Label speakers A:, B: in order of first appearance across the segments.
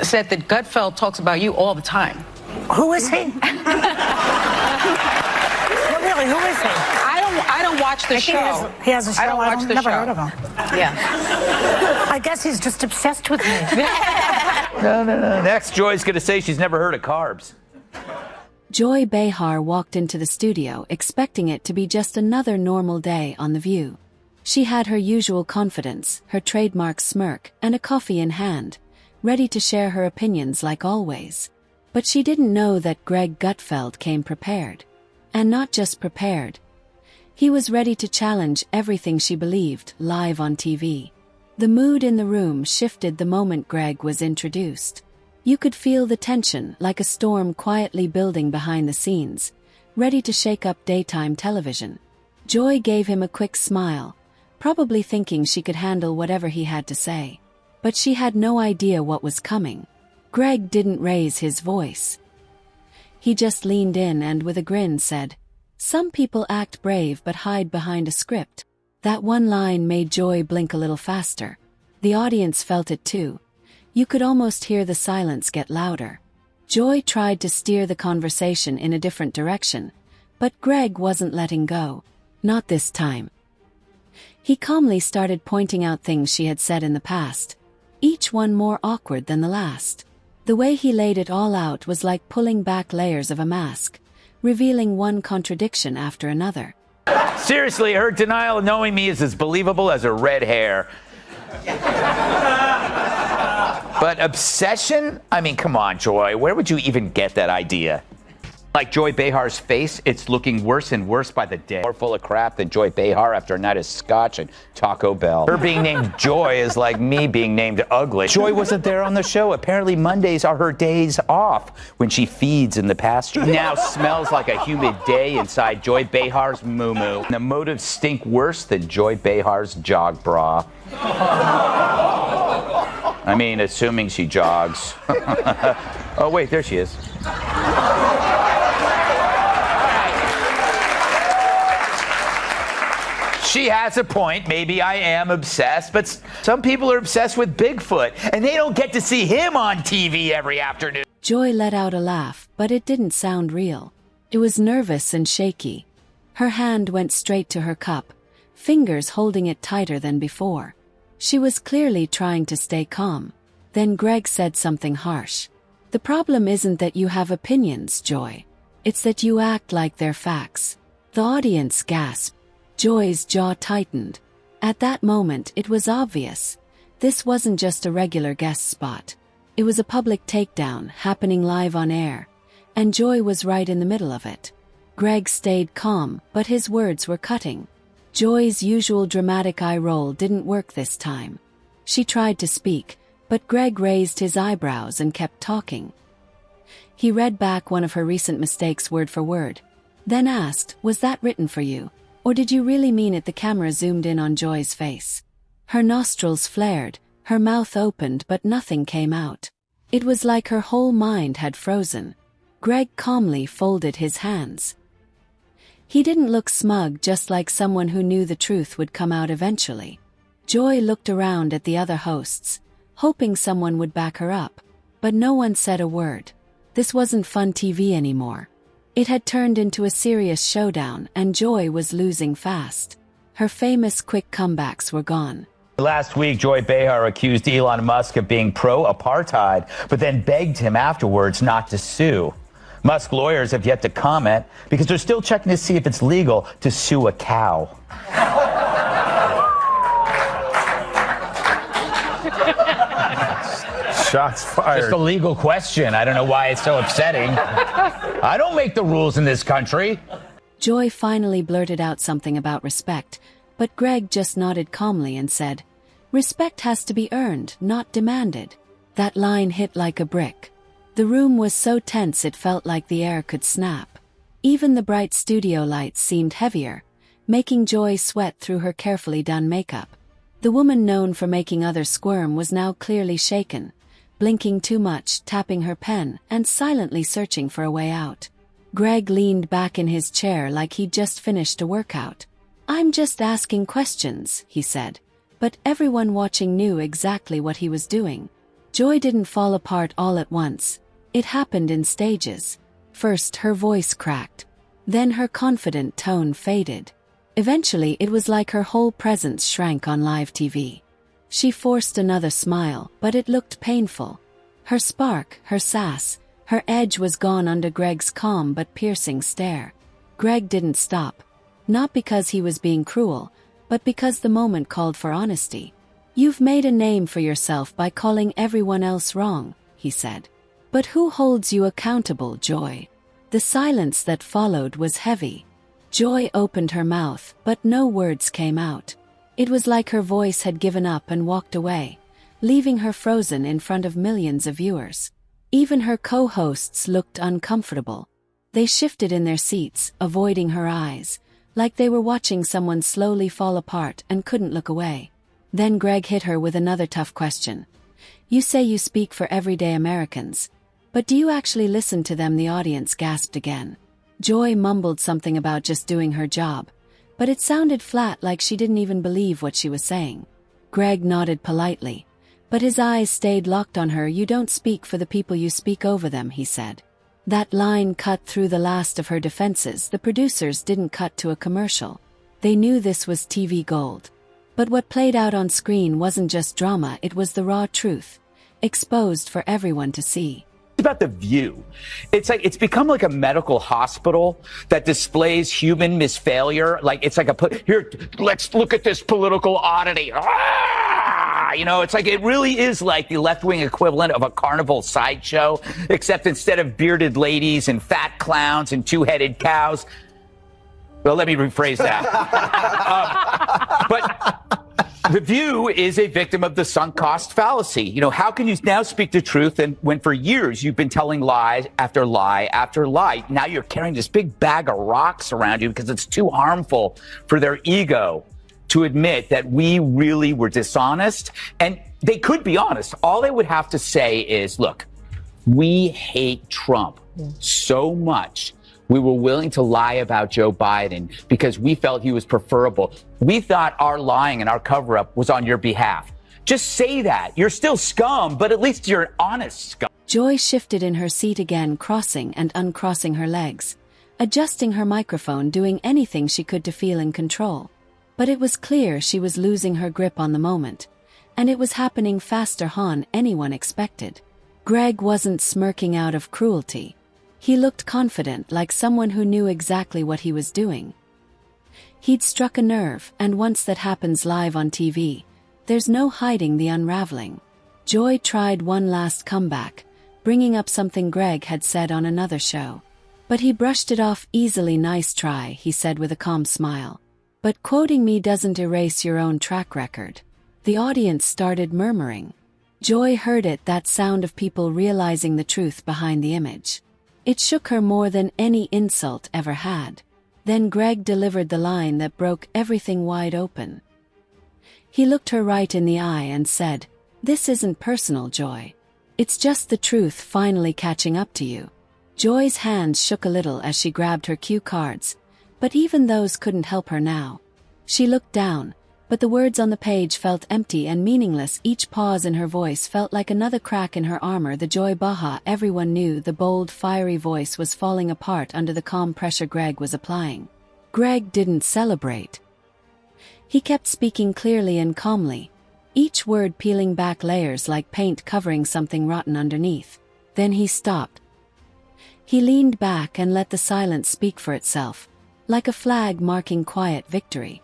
A: said that Gutfeld talks about you all the time.
B: Who is he? Well, really, who is he?
A: I don't watch the show.
B: He has a show.
A: I don't watch the
B: never
A: show.
B: Heard of him.
A: Yeah.
B: I guess he's just obsessed with me.
C: No. Next, Joy's going to say she's never heard of carbs.
D: Joy Behar walked into the studio expecting it to be just another normal day on The View. She had her usual confidence, her trademark smirk, and a coffee in hand, ready to share her opinions like always. But she didn't know that Greg Gutfeld came prepared. And not just prepared. He was ready to challenge everything she believed live on TV. The mood in the room shifted the moment Greg was introduced. You could feel the tension like a storm quietly building behind the scenes, ready to shake up daytime television. Joy gave him a quick smile, probably thinking she could handle whatever he had to say. But she had no idea what was coming. Greg didn't raise his voice. He just leaned in and with a grin said, "Some people act brave but hide behind a script." That one line made Joy blink a little faster. The audience felt it too. You could almost hear the silence get louder. Joy tried to steer the conversation in a different direction, but Greg wasn't letting go. Not this time. He calmly started pointing out things she had said in the past, each one more awkward than the last. The way he laid it all out was like pulling back layers of a mask, revealing one contradiction after another.
C: Seriously, her denial of knowing me is as believable as her red hair. But obsession? I mean, come on, Joy. Where would you even get that idea? Like Joy Behar's face, it's looking worse and worse by the day. More full of crap than Joy Behar after a night of scotch and Taco Bell. Her being named Joy is like me being named ugly. Joy wasn't there on the show. Apparently Mondays are her days off when she feeds in the pasture. Now smells like a humid day inside Joy Behar's moo-moo. The motives stink worse than Joy Behar's jog bra. I mean, assuming she jogs. Oh, wait, there she is. She has a point. Maybe I am obsessed, but some people are obsessed with Bigfoot, and they don't get to see him on TV every afternoon.
D: Joy let out a laugh, but it didn't sound real. It was nervous and shaky. Her hand went straight to her cup, fingers holding it tighter than before. She was clearly trying to stay calm. Then Greg said something harsh. "The problem isn't that you have opinions, Joy. It's that you act like they're facts." The audience gasped. Joy's jaw tightened. At that moment it was obvious. This wasn't just a regular guest spot. It was a public takedown happening live on air, and Joy was right in the middle of it. Greg stayed calm, but his words were cutting. Joy's usual dramatic eye roll didn't work this time. She tried to speak, but Greg raised his eyebrows and kept talking. He read back one of her recent mistakes word for word, then asked, "Was that written for you? Or did you really mean it?" The camera zoomed in on Joy's face. Her nostrils flared, her mouth opened, but nothing came out. It was like her whole mind had frozen. Greg calmly folded his hands. He didn't look smug, just like someone who knew the truth would come out eventually. Joy looked around at the other hosts, hoping someone would back her up. But no one said a word. This wasn't fun TV anymore. It had turned into a serious showdown, and Joy was losing fast. Her famous quick comebacks were gone.
C: Last week, Joy Behar accused Elon Musk of being pro-apartheid, but then begged him afterwards not to sue. Musk lawyers have yet to comment because they're still checking to see if it's legal to sue a cow.
E: Shots fired.
C: Just a legal question. I don't know why it's so upsetting. I don't make the rules in this country.
D: Joy finally blurted out something about respect, but Greg just nodded calmly and said, "Respect has to be earned, not demanded." That line hit like a brick. The room was so tense it felt like the air could snap. Even the bright studio lights seemed heavier, making Joy sweat through her carefully done makeup. The woman known for making others squirm was now clearly shaken, blinking too much, tapping her pen, and silently searching for a way out. Greg leaned back in his chair like he'd just finished a workout. "I'm just asking questions," he said. But everyone watching knew exactly what he was doing. Joy didn't fall apart all at once. It happened in stages. First, her voice cracked. Then her confident tone faded. Eventually, it was like her whole presence shrank on live TV. She forced another smile, but it looked painful. Her spark, her sass, her edge was gone under Greg's calm but piercing stare. Greg didn't stop. Not because he was being cruel, but because the moment called for honesty. "You've made a name for yourself by calling everyone else wrong," he said. "But who holds you accountable, Joy?" The silence that followed was heavy. Joy opened her mouth, but no words came out. It was like her voice had given up and walked away, leaving her frozen in front of millions of viewers. Even her co-hosts looked uncomfortable. They shifted in their seats, avoiding her eyes, like they were watching someone slowly fall apart and couldn't look away. Then Greg hit her with another tough question. "You say you speak for everyday Americans, but do you actually listen to them?" The audience gasped again. Joy mumbled something about just doing her job, but it sounded flat, like she didn't even believe what she was saying. Greg nodded politely, but his eyes stayed locked on her. "You don't speak for the people, you speak over them," he said. That line cut through the last of her defenses. The producers didn't cut to a commercial. They knew this was TV gold. But what played out on screen wasn't just drama, it was the raw truth, exposed for everyone to see.
C: It's about the view. It's like it's become like a medical hospital that displays human misfailure. Like it's like here, let's look at this political oddity. You know, it's like it really is like the left-wing equivalent of a carnival sideshow, except instead of bearded ladies and fat clowns and two-headed cows. Well, let me rephrase that. But The View is a victim of the sunk cost fallacy. You know, how can you now speak the truth when for years you've been telling lie after lie after lie? Now you're carrying this big bag of rocks around you because it's too harmful for their ego to admit that we really were dishonest. And they could be honest. All they would have to say is, look, we hate Trump so much. We were willing to lie about Joe Biden because we felt he was preferable. We thought our lying and our cover-up was on your behalf. Just say that. You're still scum, but at least you're honest scum.
D: Joy shifted in her seat again, crossing and uncrossing her legs, adjusting her microphone, doing anything she could to feel in control. But it was clear she was losing her grip on the moment, and it was happening faster than anyone expected. Greg wasn't smirking out of cruelty. He looked confident, like someone who knew exactly what he was doing. He'd struck a nerve, and once that happens live on TV, there's no hiding the unraveling. Joy tried one last comeback, bringing up something Greg had said on another show. But he brushed it off easily. "Nice try," he said with a calm smile. "But quoting me doesn't erase your own track record." The audience started murmuring. Joy heard it, that sound of people realizing the truth behind the image. It shook her more than any insult ever had. Then Greg delivered the line that broke everything wide open. He looked her right in the eye and said, "This isn't personal, Joy. It's just the truth finally catching up to you." Joy's hands shook a little as she grabbed her cue cards, but even those couldn't help her now. She looked down, but the words on the page felt empty and meaningless. Each pause in her voice felt like another crack in her armor. The Joy Baha everyone knew, the bold, fiery voice, was falling apart under the calm pressure Greg was applying. Greg didn't celebrate. He kept speaking clearly and calmly, each word peeling back layers like paint covering something rotten underneath. Then he stopped. He leaned back and let the silence speak for itself, like a flag marking quiet victory.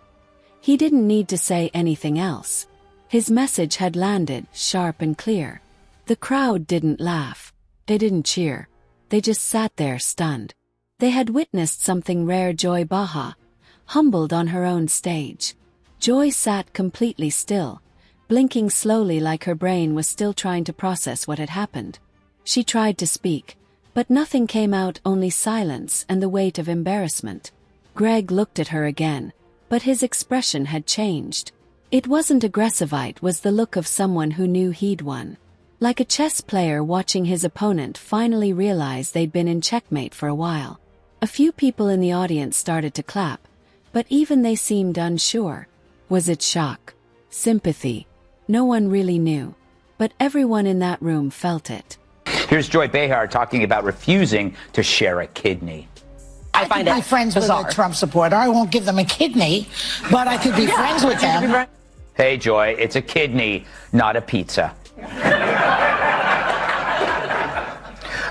D: He didn't need to say anything else. His message had landed, sharp and clear. The crowd didn't laugh. They didn't cheer. They just sat there stunned. They had witnessed something rare. Joy Baha, humbled on her own stage. Joy sat completely still, blinking slowly like her brain was still trying to process what had happened. She tried to speak, but nothing came out, only silence and the weight of embarrassment. Greg looked at her again, but his expression had changed. It wasn't aggressive, it was the look of someone who knew he'd won. Like a chess player watching his opponent finally realize they'd been in checkmate for a while. A few people in the audience started to clap, but even they seemed unsure. Was it shock? Sympathy? No one really knew. but everyone in that room felt it.
C: Here's Joy Behar talking about refusing to share a kidney.
B: I could be friends with a Trump supporter. I won't give them a kidney, but I could be friends with them.
C: Hey, Joy, it's a kidney, not a pizza.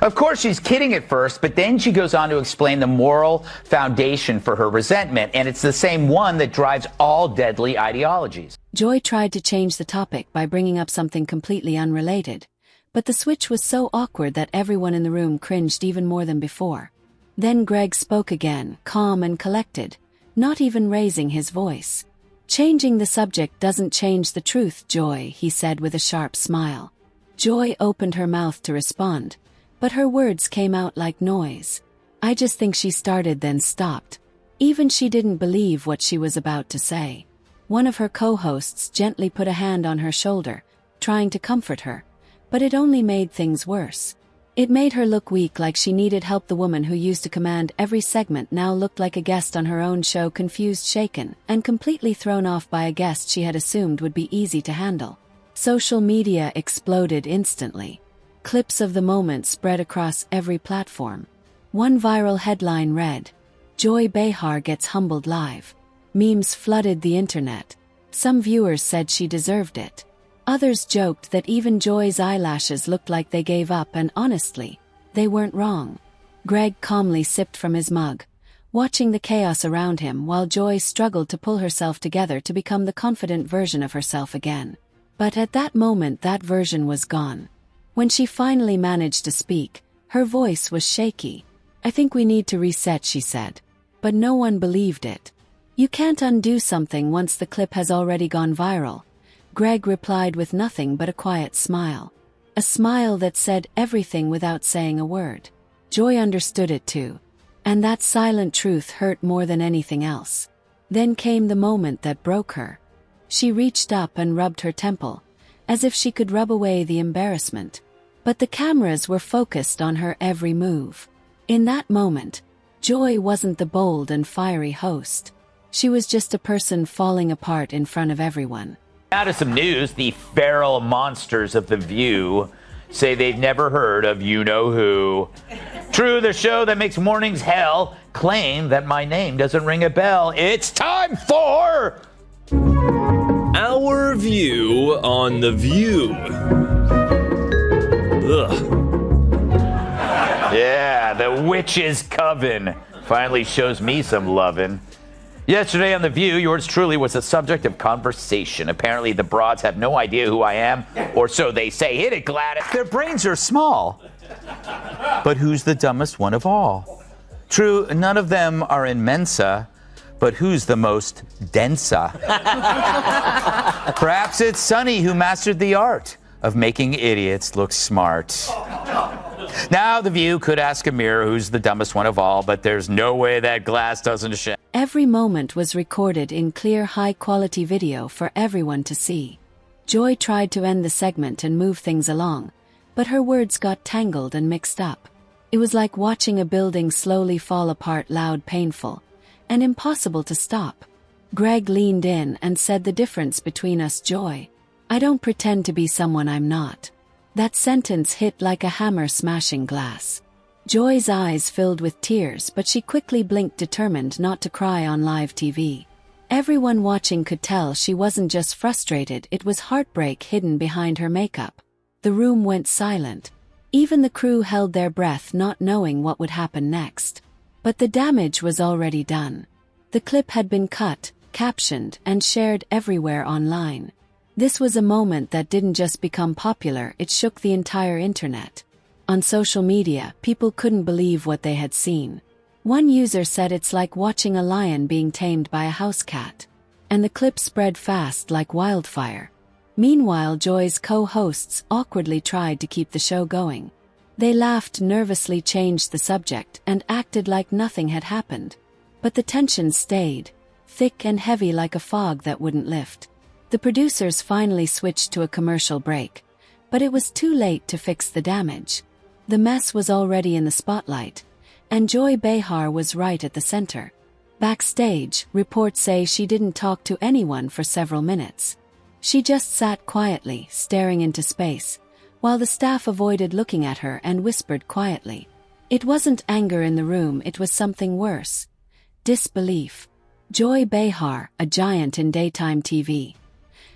C: Of course, she's kidding at first, but then she goes on to explain the moral foundation for her resentment, and it's the same one that drives all deadly ideologies.
D: Joy tried to change the topic by bringing up something completely unrelated, but the switch was so awkward that everyone in the room cringed even more than before. Then Greg spoke again, calm and collected, not even raising his voice. "Changing the subject doesn't change the truth, Joy," he said with a sharp smile. Joy opened her mouth to respond, but her words came out like noise. I just think she started then stopped. Even she didn't believe what she was about to say. One of her co-hosts gently put a hand on her shoulder, trying to comfort her, but it only made things worse. It made her look weak, like she needed help. The woman who used to command every segment now looked like a guest on her own show, confused, shaken, and completely thrown off by a guest she had assumed would be easy to handle. Social media exploded instantly. Clips of the moment spread across every platform. One viral headline read, "Joy Behar gets humbled live." Memes flooded the internet. Some viewers said she deserved it. Others joked that even Joy's eyelashes looked like they gave up, and honestly, they weren't wrong. Greg calmly sipped from his mug, watching the chaos around him while Joy struggled to pull herself together to become the confident version of herself again. But at that moment, that version was gone. When she finally managed to speak, her voice was shaky. "I think we need to reset," she said. But no one believed it. "You can't undo something once the clip has already gone viral," Greg replied with nothing but a quiet smile. A smile that said everything without saying a word. Joy understood it too. And that silent truth hurt more than anything else. Then came the moment that broke her. She reached up and rubbed her temple, as if she could rub away the embarrassment. But the cameras were focused on her every move. In that moment, Joy wasn't the bold and fiery host. She was just a person falling apart in front of everyone.
C: Now to some news. The feral monsters of The View say they've never heard of you-know-who. True, the show that makes mornings hell claim that my name doesn't ring a bell. It's time for...
E: Our view on The View. Ugh.
C: Yeah, the witch's coven finally shows me some lovin'. Yesterday on The View, yours truly was the subject of conversation. Apparently, the broads have no idea who I am, or so they say. Hit it, Gladys. Their brains are small. But who's the dumbest one of all? True, none of them are in Mensa, but who's the most densa? Perhaps it's Sonny who mastered the art of making idiots look smart. Now, The View could ask a mirror who's the dumbest one of all, but there's no way that glass doesn't shine.
D: Every moment was recorded in clear, high-quality video for everyone to see. Joy tried to end the segment and move things along, but her words got tangled and mixed up. It was like watching a building slowly fall apart, loud, painful, and impossible to stop. Greg leaned in and said, "The difference between us, Joy. I don't pretend to be someone I'm not." That sentence hit like a hammer smashing glass. Joy's eyes filled with tears, but she quickly blinked, determined not to cry on live TV. Everyone watching could tell she wasn't just frustrated, it was heartbreak hidden behind her makeup. The room went silent. Even the crew held their breath, not knowing what would happen next. But the damage was already done. The clip had been cut, captioned, and shared everywhere online. This was a moment that didn't just become popular, it shook the entire internet. On social media, people couldn't believe what they had seen. One user said it's like watching a lion being tamed by a house cat. And the clip spread fast like wildfire. Meanwhile, Joy's co-hosts awkwardly tried to keep the show going. They laughed, nervously changed the subject, and acted like nothing had happened. But the tension stayed, thick and heavy like a fog that wouldn't lift. The producers finally switched to a commercial break, but it was too late to fix the damage. The mess was already in the spotlight, and Joy Behar was right at the center. Backstage, reports say she didn't talk to anyone for several minutes. She just sat quietly, staring into space, while the staff avoided looking at her and whispered quietly. It wasn't anger in the room, it was something worse. Disbelief. Joy Behar, a giant in daytime TV,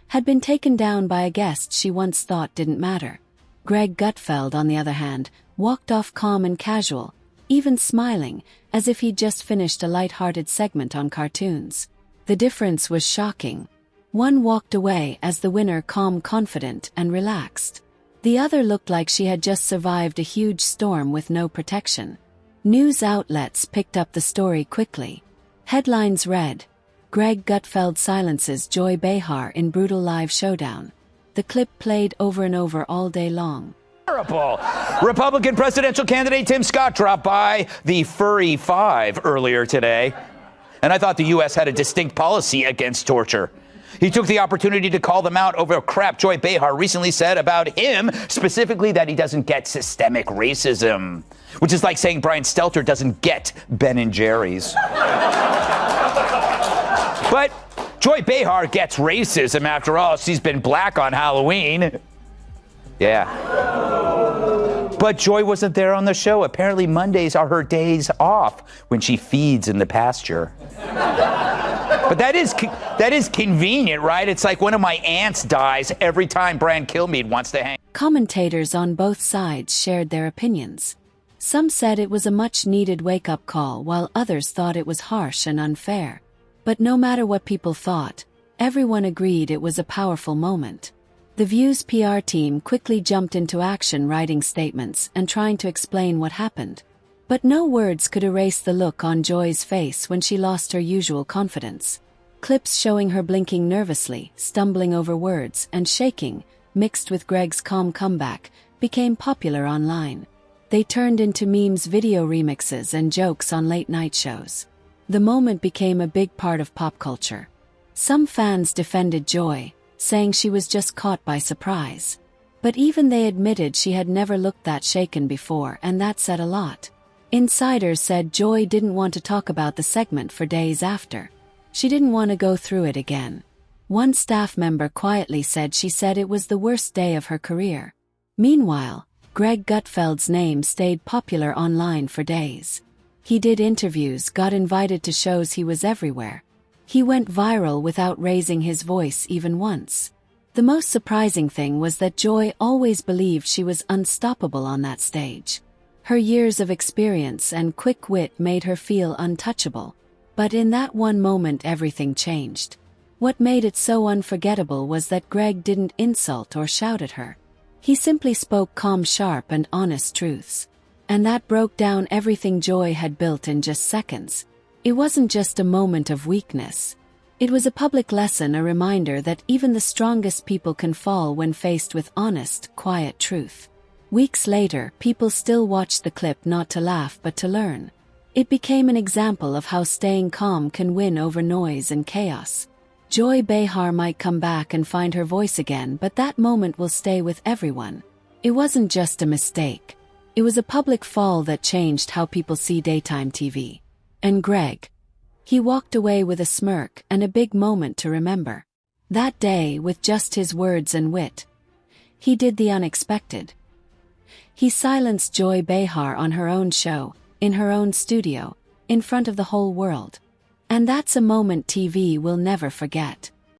D: had been taken down by a guest she once thought didn't matter. Greg Gutfeld, on the other hand, walked off calm and casual, even smiling, as if he'd just finished a light-hearted segment on cartoons. The difference was shocking. One walked away as the winner, calm, confident, and relaxed. The other looked like she had just survived a huge storm with no protection. News outlets picked up the story quickly. Headlines read, "Greg Gutfeld silences Joy Behar in brutal live showdown." The clip played over and over all day long.
C: Terrible. Republican presidential candidate Tim Scott dropped by the Furry Five earlier today, and I thought the U.S. had a distinct policy against torture. He took the opportunity to call them out over crap Joy Behar recently said about him, specifically that he doesn't get systemic racism, which is like saying Brian Stelter doesn't get Ben and Jerry's. But Joy Behar gets racism after all. She's been black on Halloween. Yeah. But Joy wasn't there on the show. Apparently Mondays are her days off when she feeds in the pasture. But that is convenient, right? It's like one of my aunts dies every time Brian Kilmeade wants to hang.
D: Commentators on both sides shared their opinions. Some said it was a much-needed wake-up call, while others thought it was harsh and unfair. But no matter what people thought, everyone agreed it was a powerful moment. The View's PR team quickly jumped into action, writing statements and trying to explain what happened. But no words could erase the look on Joy's face when she lost her usual confidence. Clips showing her blinking nervously, stumbling over words, and shaking, mixed with Greg's calm comeback, became popular online. They turned into memes, video remixes, and jokes on late-night shows. The moment became a big part of pop culture. Some fans defended Joy, saying she was just caught by surprise. But even they admitted she had never looked that shaken before, and that said a lot. Insiders said Joy didn't want to talk about the segment for days after. She didn't want to go through it again. One staff member quietly said she said it was the worst day of her career. Meanwhile, Greg Gutfeld's name stayed popular online for days. He did interviews, got invited to shows, he was everywhere. He went viral without raising his voice even once. The most surprising thing was that Joy always believed she was unstoppable on that stage. Her years of experience and quick wit made her feel untouchable. But in that one moment everything changed. What made it so unforgettable was that Greg didn't insult or shout at her. He simply spoke calm, sharp, and honest truths. And that broke down everything Joy had built in just seconds. It wasn't just a moment of weakness. It was a public lesson, a reminder that even the strongest people can fall when faced with honest, quiet truth. Weeks later, people still watched the clip not to laugh but to learn. It became an example of how staying calm can win over noise and chaos. Joy Behar might come back and find her voice again, but that moment will stay with everyone. It wasn't just a mistake. It was a public fall that changed how people see daytime TV. And Greg? He walked away with a smirk and a big moment to remember. That day, with just his words and wit, he did the unexpected. He silenced Joy Behar on her own show, in her own studio, in front of the whole world. And that's a moment TV will never forget.